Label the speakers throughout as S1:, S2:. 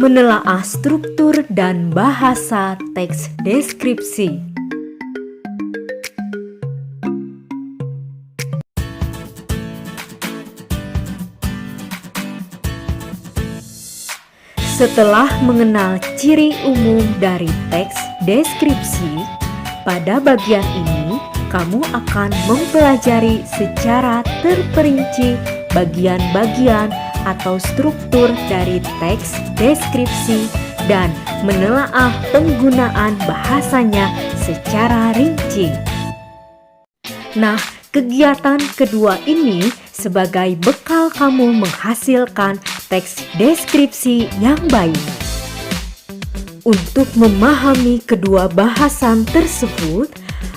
S1: Menelaah struktur dan bahasa teks deskripsi. Setelah mengenal ciri umum dari teks deskripsi, pada bagian ini kamu akan mempelajari secara terperinci bagian-bagian atau struktur dari teks deskripsi dan menelaah penggunaan bahasanya secara rinci. Nah, kegiatan kedua ini sebagai bekal kamu menghasilkan teks deskripsi yang baik. Untuk memahami kedua bahasan tersebut,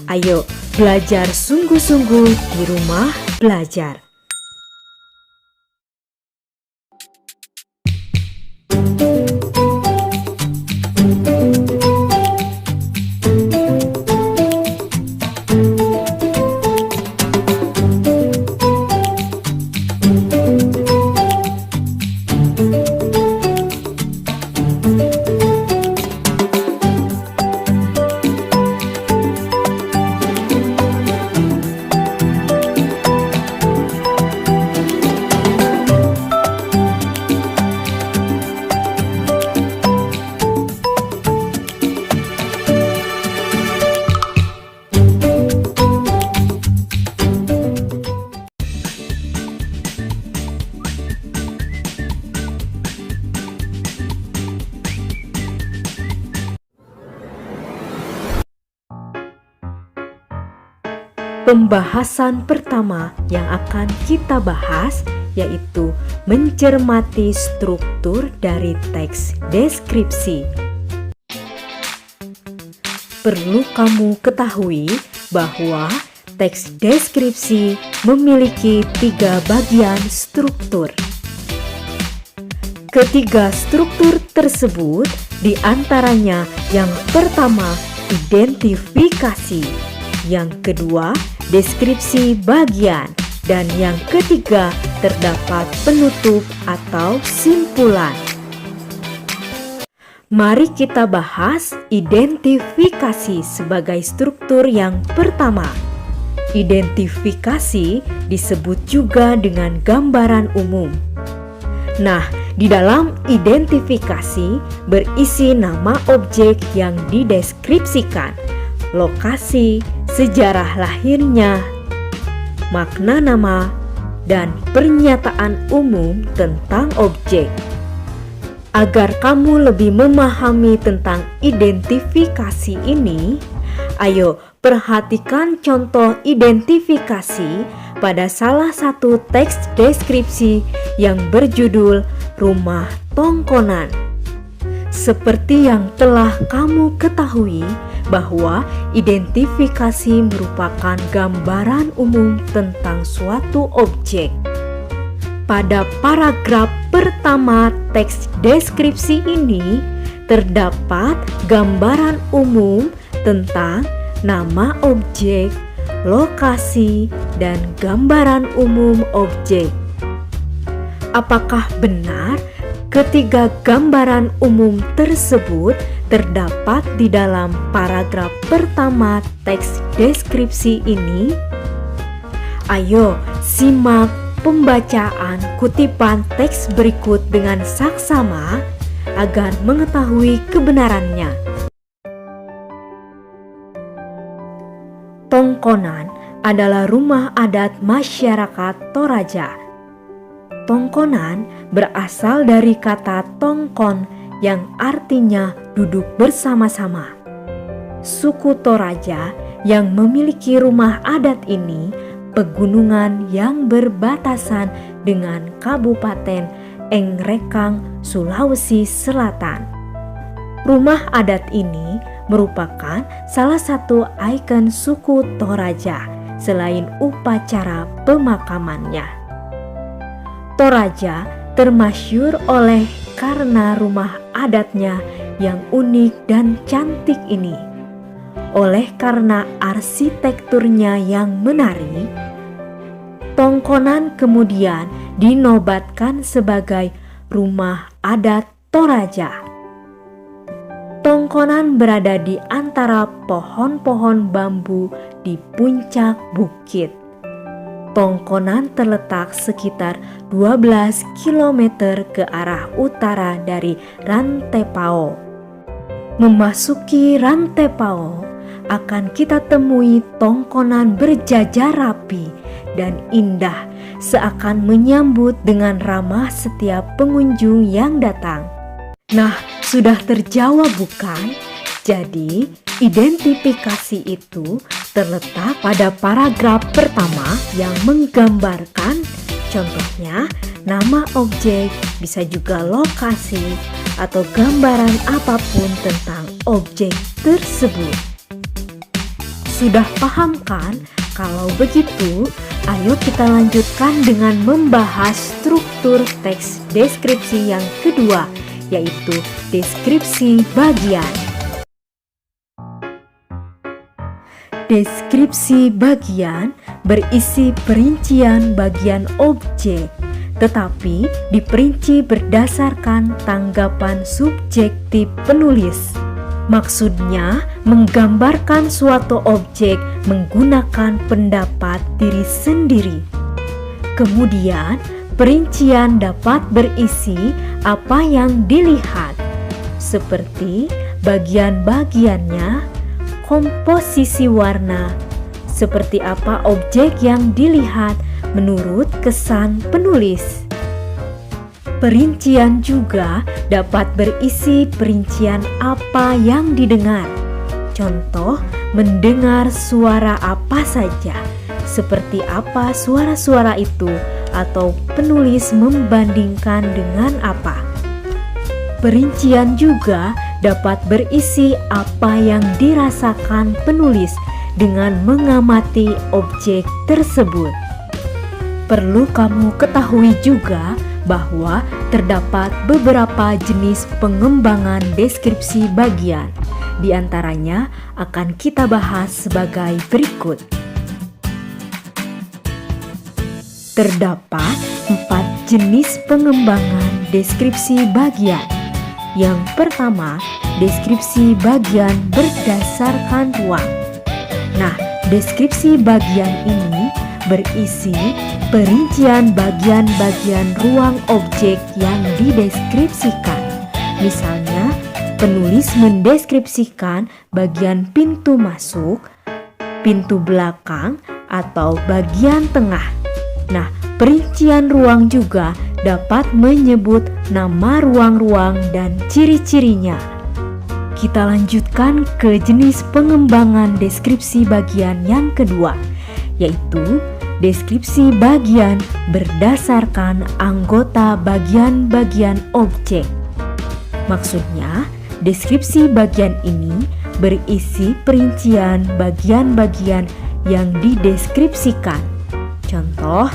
S1: ayo belajar sungguh-sungguh di rumah belajar. Pembahasan pertama yang akan kita bahas yaitu mencermati struktur dari teks deskripsi. Perlu kamu ketahui bahwa teks deskripsi memiliki 3 bagian struktur. Ketiga struktur tersebut diantaranya yang pertama identifikasi, yang kedua deskripsi bagian, dan yang ketiga terdapat penutup atau simpulan. Mari kita bahas identifikasi sebagai struktur yang pertama. Identifikasi disebut juga dengan gambaran umum. Nah, di dalam identifikasi berisi nama objek yang dideskripsikan, lokasi, sejarah lahirnya, makna nama, dan pernyataan umum tentang objek. Agar kamu lebih memahami tentang identifikasi ini, ayo perhatikan contoh identifikasi pada salah satu teks deskripsi yang berjudul Rumah Tongkonan. Seperti yang telah kamu ketahui bahwa identifikasi merupakan gambaran umum tentang suatu objek. Pada paragraf pertama teks deskripsi ini terdapat gambaran umum tentang nama objek, lokasi, dan gambaran umum objek. Apakah benar ketiga gambaran umum tersebut terdapat di dalam paragraf pertama teks deskripsi ini? Ayo simak pembacaan kutipan teks berikut dengan saksama agar mengetahui kebenarannya. Tongkonan adalah rumah adat masyarakat Toraja. Tongkonan berasal dari kata tongkon yang artinya duduk bersama-sama. Suku Toraja yang memiliki rumah adat ini pegunungan yang berbatasan dengan Kabupaten Engrekang, Sulawesi Selatan. Rumah adat ini merupakan salah satu ikon suku Toraja selain upacara pemakamannya. Toraja termasyhur oleh karena rumah adatnya yang unik dan cantik ini. Oleh karena arsitekturnya yang menarik, Tongkonan kemudian dinobatkan sebagai rumah adat Toraja. Tongkonan berada di antara pohon-pohon bambu di puncak bukit. Tongkonan terletak sekitar 12 km ke arah utara dari Rantepao. Memasuki Rantepao, akan kita temui tongkonan berjajar rapi dan indah, seakan menyambut dengan ramah setiap pengunjung yang datang. Nah, sudah terjawab bukan? Jadi, identifikasi itu terletak pada paragraf pertama yang menggambarkan, contohnya, nama objek, bisa juga lokasi, atau gambaran apapun tentang objek tersebut. Sudah paham kan? Kalau begitu, ayo kita lanjutkan dengan membahas struktur teks deskripsi yang kedua, yaitu deskripsi bagian. Deskripsi bagian berisi perincian bagian objek, tetapi diperinci berdasarkan tanggapan subjektif penulis. Maksudnya, menggambarkan suatu objek menggunakan pendapat diri sendiri. Kemudian, perincian dapat berisi apa yang dilihat, seperti bagian-bagiannya, komposisi warna, seperti apa objek yang dilihat menurut kesan penulis. Perincian juga dapat berisi perincian apa yang didengar. Contoh, mendengar suara apa saja, seperti apa suara-suara itu, atau penulis membandingkan dengan apa. Perincian juga dapat berisi apa yang dirasakan penulis dengan mengamati objek tersebut. Perlu kamu ketahui juga bahwa terdapat beberapa jenis pengembangan deskripsi bagian. Di antaranya akan kita bahas sebagai berikut. Terdapat 4 jenis pengembangan deskripsi bagian. Yang pertama, deskripsi bagian berdasarkan ruang. Nah, deskripsi bagian ini berisi perincian bagian-bagian ruang objek yang dideskripsikan. Misalnya, penulis mendeskripsikan bagian pintu masuk, pintu belakang, atau bagian tengah. Nah, perincian ruang juga dapat menyebut nama ruang-ruang dan ciri-cirinya. Kita lanjutkan ke jenis pengembangan deskripsi bagian yang kedua, yaitu deskripsi bagian berdasarkan anggota bagian-bagian objek. Maksudnya, deskripsi bagian ini berisi perincian bagian-bagian yang dideskripsikan. Contoh,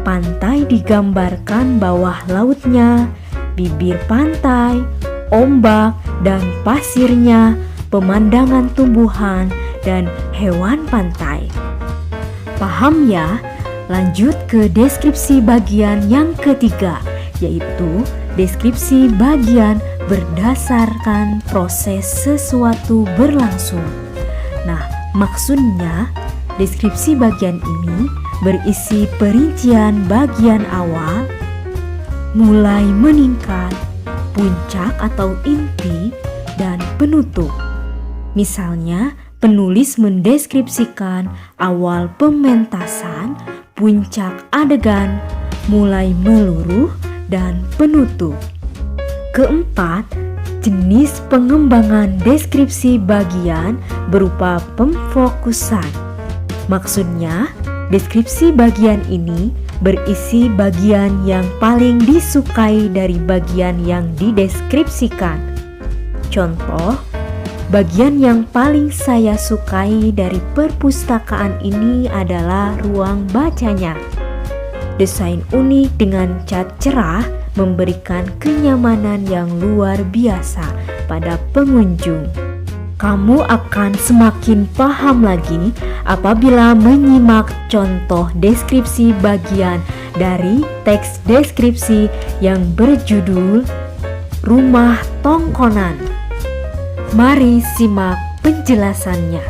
S1: pantai digambarkan bawah lautnya, bibir pantai, ombak dan pasirnya, pemandangan tumbuhan dan hewan pantai. Paham ya? Lanjut ke deskripsi bagian yang ketiga, yaitu deskripsi bagian berdasarkan proses sesuatu berlangsung. Nah, maksudnya deskripsi bagian ini berisi perincian bagian awal, mulai meningkat, puncak atau inti, dan penutup. Misalnya, penulis mendeskripsikan awal pementasan, puncak adegan, mulai meluruh, dan penutup. Keempat, jenis pengembangan deskripsi bagian berupa pemfokusan. Maksudnya, deskripsi bagian ini berisi bagian yang paling disukai dari bagian yang dideskripsikan. Contoh, bagian yang paling saya sukai dari perpustakaan ini adalah ruang bacanya. Desain unik dengan cat cerah memberikan kenyamanan yang luar biasa pada pengunjung. Kamu akan semakin paham lagi apabila menyimak contoh deskripsi bagian dari teks deskripsi yang berjudul rumah tongkonan. Mari simak penjelasannya.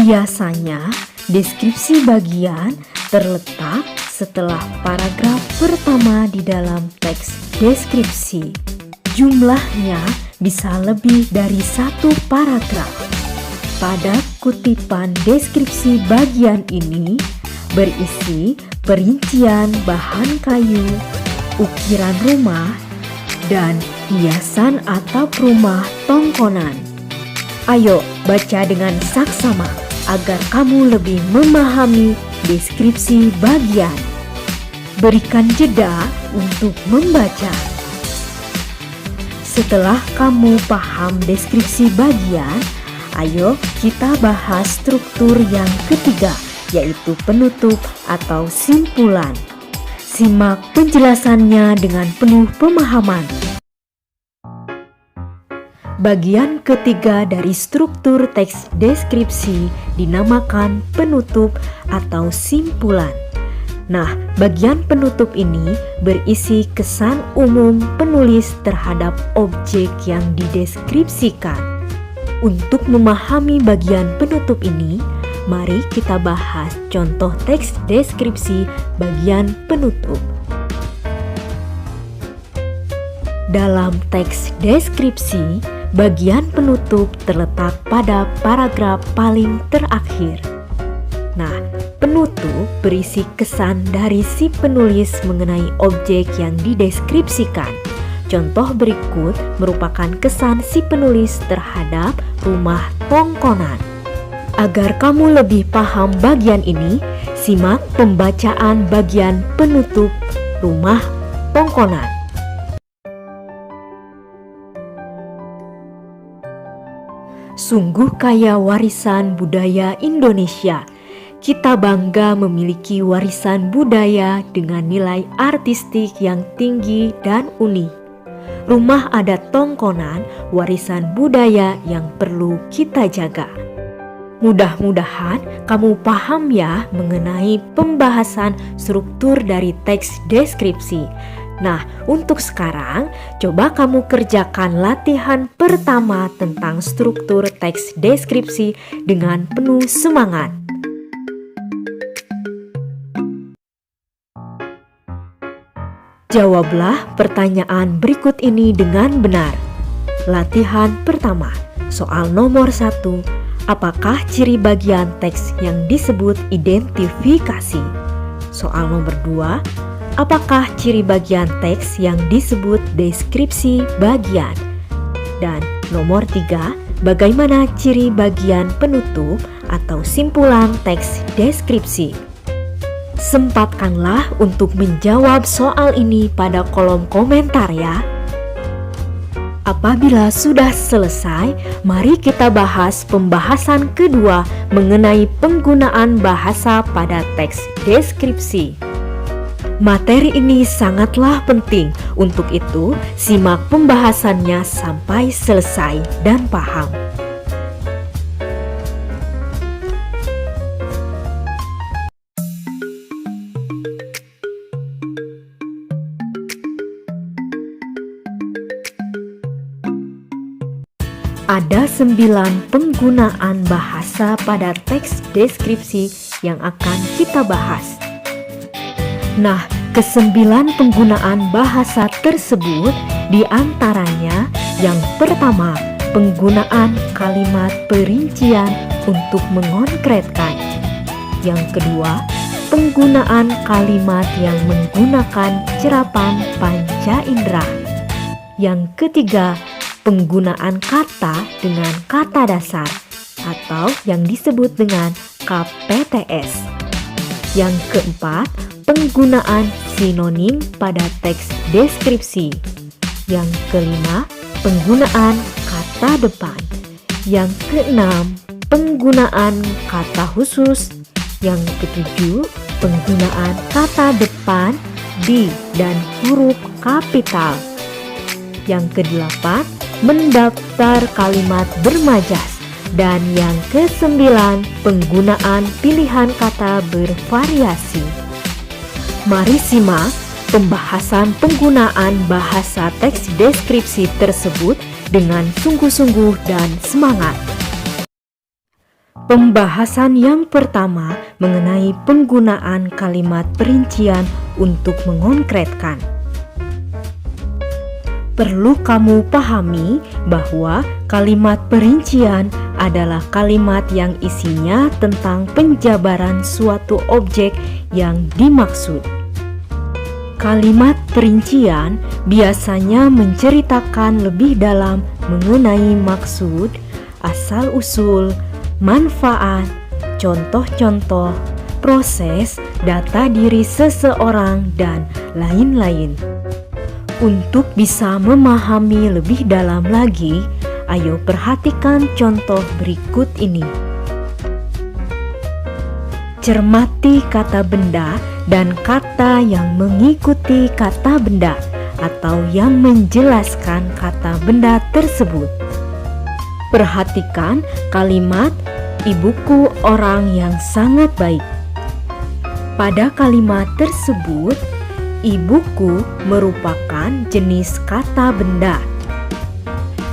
S1: Biasanya, deskripsi bagian terletak setelah paragraf pertama di dalam teks deskripsi. Jumlahnya bisa lebih dari satu paragraf. Pada kutipan deskripsi bagian ini berisi perincian bahan kayu, ukiran rumah, dan hiasan atap rumah tongkonan. Ayo baca dengan saksama agar kamu lebih memahami deskripsi bagian. Berikan jeda untuk membaca. Setelah kamu paham deskripsi bagian, ayo kita bahas struktur yang ketiga, yaitu penutup atau simpulan. Simak penjelasannya dengan penuh pemahaman. Bagian ketiga dari struktur teks deskripsi dinamakan penutup atau simpulan. Nah, bagian penutup ini berisi kesan umum penulis terhadap objek yang dideskripsikan. Untuk memahami bagian penutup ini, mari kita bahas contoh teks deskripsi bagian penutup. Dalam teks deskripsi, bagian penutup terletak pada paragraf paling terakhir. Nah, penutup berisi kesan dari si penulis mengenai objek yang dideskripsikan. Contoh berikut merupakan kesan si penulis terhadap rumah tongkonan. Agar kamu lebih paham bagian ini, simak pembacaan bagian penutup rumah tongkonan. Sungguh kaya warisan budaya Indonesia. Kita bangga memiliki warisan budaya dengan nilai artistik yang tinggi dan unik. Rumah adat tongkonan warisan budaya yang perlu kita jaga. Mudah-mudahan kamu paham ya mengenai pembahasan struktur dari teks deskripsi. Nah, untuk sekarang, coba kamu kerjakan latihan pertama tentang struktur teks deskripsi dengan penuh semangat. Jawablah pertanyaan berikut ini dengan benar. Latihan pertama, soal nomor 1. Apakah ciri bagian teks yang disebut identifikasi? Soal nomor 2. Apakah ciri bagian teks yang disebut deskripsi bagian? Dan nomor 3, bagaimana ciri bagian penutup atau simpulan teks deskripsi? Sempatkanlah untuk menjawab soal ini pada kolom komentar ya. Apabila sudah selesai, mari kita bahas pembahasan kedua mengenai penggunaan bahasa pada teks deskripsi. Materi ini sangatlah penting, untuk itu simak pembahasannya sampai selesai dan paham. Ada 9 penggunaan bahasa pada teks deskripsi yang akan kita bahas. Nah, ke-9 penggunaan bahasa tersebut diantaranya yang pertama, penggunaan kalimat perincian untuk mengonkretkan. Yang kedua, penggunaan kalimat yang menggunakan cerapan panca indera. Yang ketiga, penggunaan kata dengan kata dasar atau yang disebut dengan KPTS. Yang keempat, penggunaan sinonim pada teks deskripsi. Yang kelima, penggunaan kata depan. Yang keenam, penggunaan kata khusus. Yang ketujuh, penggunaan kata depan, di, dan huruf kapital. Yang kedelapan, mendaftar kalimat bermajas. Dan yang ke-9, penggunaan pilihan kata bervariasi. Mari simak pembahasan penggunaan bahasa teks deskripsi tersebut dengan sungguh-sungguh dan semangat. Pembahasan yang pertama mengenai penggunaan kalimat perincian untuk mengonkretkan. Perlu kamu pahami bahwa kalimat perincian adalah kalimat yang isinya tentang penjabaran suatu objek yang dimaksud. Kalimat perincian biasanya menceritakan lebih dalam mengenai maksud, asal-usul, manfaat, contoh-contoh, proses, data diri seseorang, dan lain-lain. Untuk bisa memahami lebih dalam lagi, ayo perhatikan contoh berikut ini. Cermati kata benda dan kata yang mengikuti kata benda atau yang menjelaskan kata benda tersebut. Perhatikan kalimat ibuku orang yang sangat baik. Pada kalimat tersebut, ibuku merupakan jenis kata benda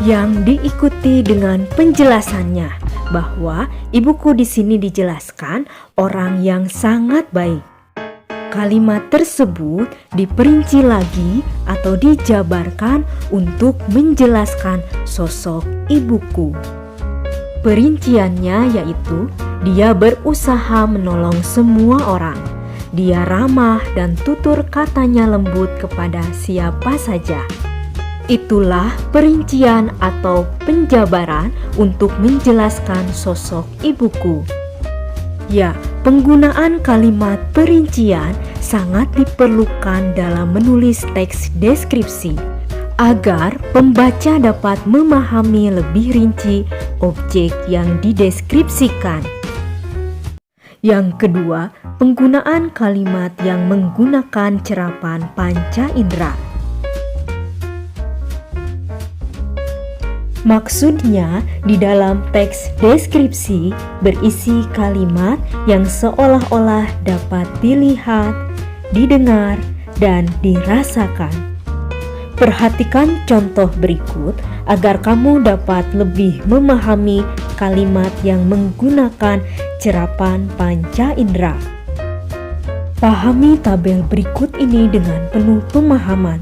S1: yang diikuti dengan penjelasannya bahwa ibuku di sini dijelaskan orang yang sangat baik. Kalimat tersebut diperinci lagi atau dijabarkan untuk menjelaskan sosok ibuku. Perinciannya yaitu dia berusaha menolong semua orang. Dia ramah dan tutur katanya lembut kepada siapa saja. Itulah perincian atau penjabaran untuk menjelaskan sosok ibuku. Ya, penggunaan kalimat perincian sangat diperlukan dalam menulis teks deskripsi agar pembaca dapat memahami lebih rinci objek yang dideskripsikan. Yang kedua, penggunaan kalimat yang menggunakan cerapan panca indera. Maksudnya, di dalam teks deskripsi berisi kalimat yang seolah-olah dapat dilihat, didengar, dan dirasakan. Perhatikan contoh berikut agar kamu dapat lebih memahami kalimat yang menggunakan cerapan panca indera. Pahami tabel berikut ini dengan penuh pemahaman.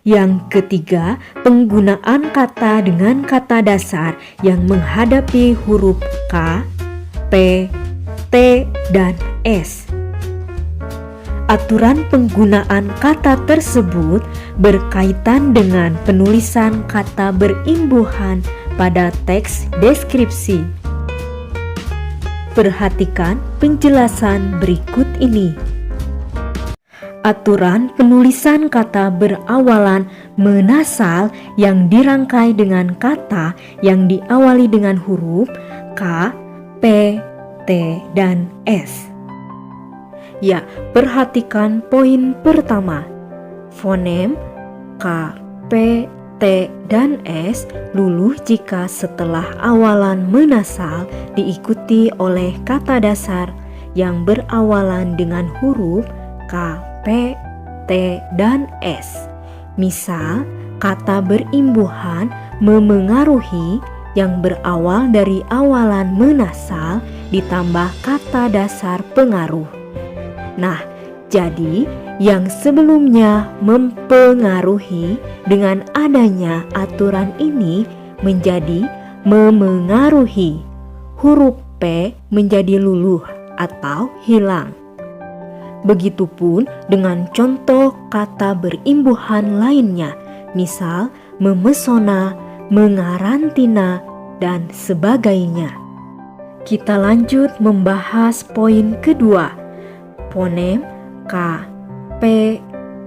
S1: Yang ketiga, penggunaan kata dengan kata dasar yang menghadapi huruf K, P, T, dan S. Aturan penggunaan kata tersebut berkaitan dengan penulisan kata berimbuhan pada teks deskripsi. Perhatikan penjelasan berikut ini. Aturan penulisan kata berawalan menasal yang dirangkai dengan kata yang diawali dengan huruf K, P, T, dan S. Ya, perhatikan poin pertama. Fonem K, P, T, dan S luluh jika setelah awalan menasal diikuti oleh kata dasar yang berawalan dengan huruf K, P, T, dan S. Misal, kata berimbuhan memengaruhi yang berawal dari awalan menasal ditambah kata dasar pengaruh. Nah, jadi yang sebelumnya mempengaruhi dengan adanya aturan ini menjadi memengaruhi. Huruf P menjadi luluh atau hilang. Begitupun dengan contoh kata berimbuhan lainnya, misal memesona, mengarantina, dan sebagainya. Kita lanjut membahas poin kedua. Fonem K, P,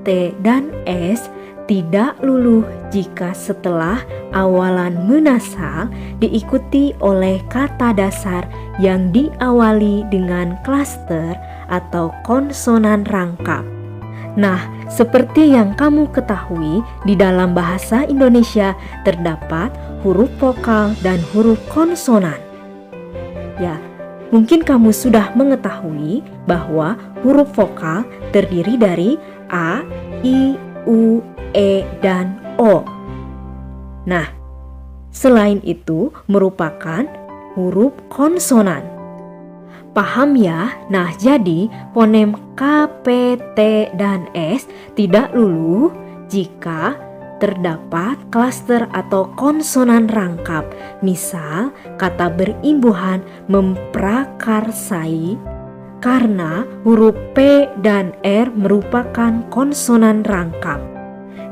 S1: T, dan S tidak luluh jika setelah awalan menasal diikuti oleh kata dasar yang diawali dengan klaster atau konsonan rangkap. Nah, Seperti yang kamu ketahui, di dalam bahasa Indonesia terdapat huruf vokal dan huruf konsonan. Ya, mungkin kamu sudah mengetahui bahwa huruf vokal terdiri dari A, I, U, E, dan O. Nah, selain itu merupakan huruf konsonan. Paham ya? Nah, jadi fonem K, P, T, dan S tidak luluh jika terdapat klaster atau konsonan rangkap. Misal, kata berimbuhan memprakarsai karena huruf P dan R merupakan konsonan rangkap.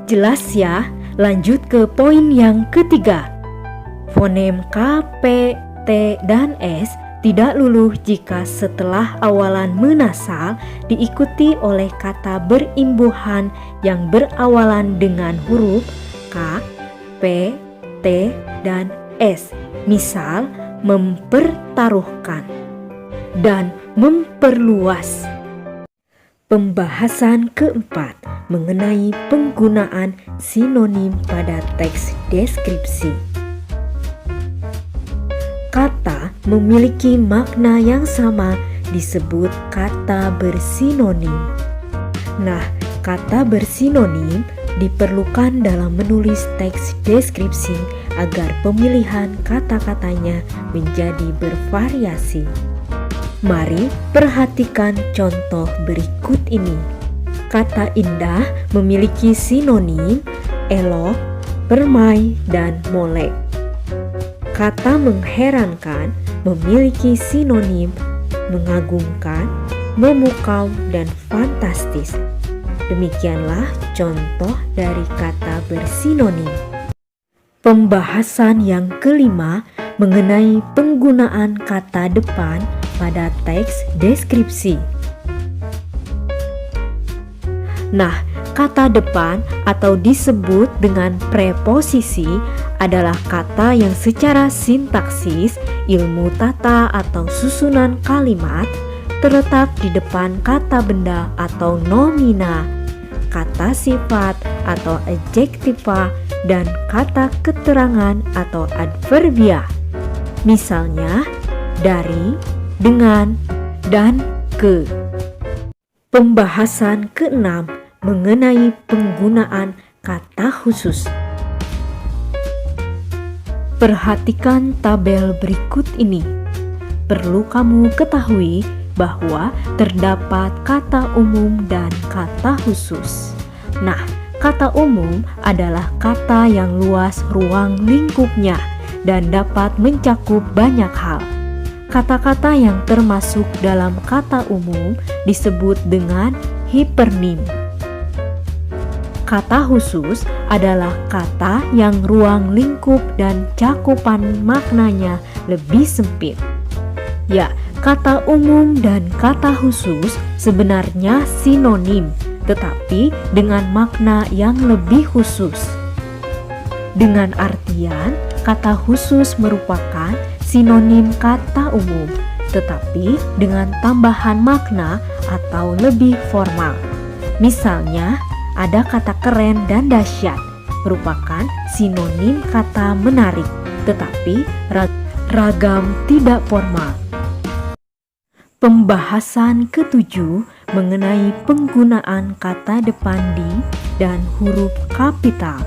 S1: Jelas ya? Lanjut ke poin yang ketiga. Fonem K, P, T, dan S tidak luluh jika setelah awalan menasal diikuti oleh kata berimbuhan yang berawalan dengan huruf K, P, T, dan S. Misal, mempertaruhkan dan memperluas. Pembahasan keempat mengenai penggunaan sinonim pada teks deskripsi. Kata memiliki makna yang sama disebut kata bersinonim. Nah, kata bersinonim diperlukan dalam menulis teks deskripsi agar pemilihan kata-katanya menjadi bervariasi. Mari perhatikan contoh berikut ini. Kata indah memiliki sinonim elok, permai, dan molek. Kata mengherankan memiliki sinonim mengagumkan, memukau, dan fantastis. Demikianlah contoh dari kata bersinonim. Pembahasan yang kelima mengenai penggunaan kata depan pada teks deskripsi. Nah, kata depan atau disebut dengan preposisi adalah kata yang secara sintaksis, ilmu tata atau susunan kalimat terletak di depan kata benda atau nomina, kata sifat atau adjektiva, dan kata keterangan atau adverbia. Misalnya, dari, dengan, dan ke. Pembahasan keenam mengenai penggunaan kata khusus. Perhatikan tabel berikut ini. Perlu kamu ketahui bahwa terdapat kata umum dan kata khusus. Nah, kata umum adalah kata yang luas ruang lingkupnya dan dapat mencakup banyak hal. Kata-kata yang termasuk dalam kata umum disebut dengan hipernim. Kata khusus adalah kata yang ruang lingkup dan cakupan maknanya lebih sempit. Ya, kata umum dan kata khusus sebenarnya sinonim, tetapi dengan makna yang lebih khusus. Dengan artian, kata khusus merupakan sinonim kata umum, tetapi dengan tambahan makna atau lebih formal. Misalnya, ada kata keren dan dahsyat, merupakan sinonim kata menarik, tetapi ragam tidak formal. Pembahasan ketujuh mengenai penggunaan kata depan di dan huruf kapital.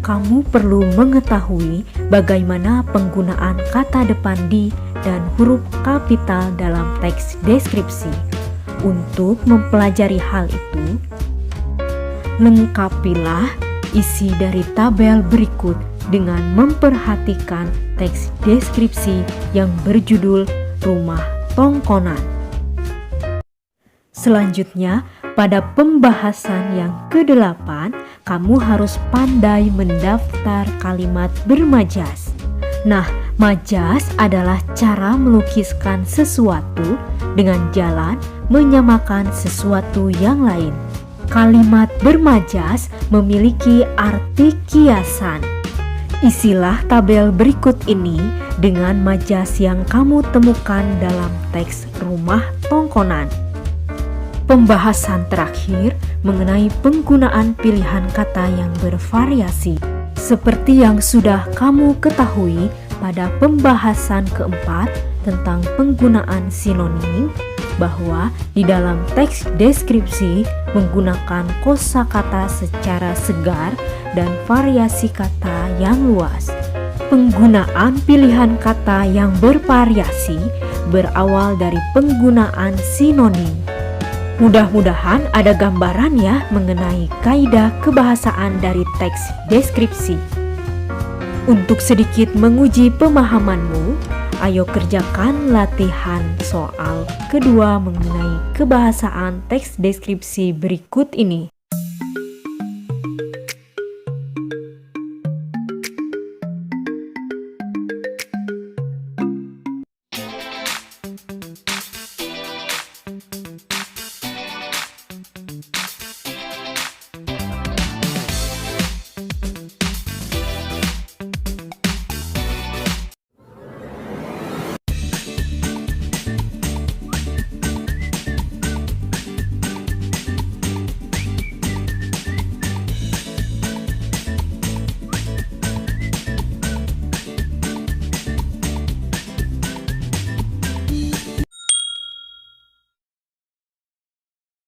S1: Kamu perlu mengetahui bagaimana penggunaan kata depan di dan huruf kapital dalam teks deskripsi. Untuk mempelajari hal itu, lengkapilah isi dari tabel berikut dengan memperhatikan teks deskripsi yang berjudul Rumah Tongkonan. Selanjutnya, pada pembahasan yang ke-8, kamu harus pandai mendaftar kalimat bermajas. Nah, majas adalah cara melukiskan sesuatu dengan jalan menyamakan sesuatu yang lain. Kalimat bermajas memiliki arti kiasan. Isilah tabel berikut ini dengan majas yang kamu temukan dalam teks Rumah Tongkonan. Pembahasan terakhir mengenai penggunaan pilihan kata yang bervariasi. Seperti yang sudah kamu ketahui pada pembahasan keempat tentang penggunaan sinonim, bahwa di dalam teks deskripsi menggunakan kosakata secara segar dan variasi kata yang luas. Penggunaan pilihan kata yang bervariasi berawal dari penggunaan sinonim. Mudah-mudahan ada gambaran ya mengenai kaidah kebahasaan dari teks deskripsi. Untuk sedikit menguji pemahamanmu, ayo kerjakan latihan soal kedua mengenai kebahasaan teks deskripsi berikut ini.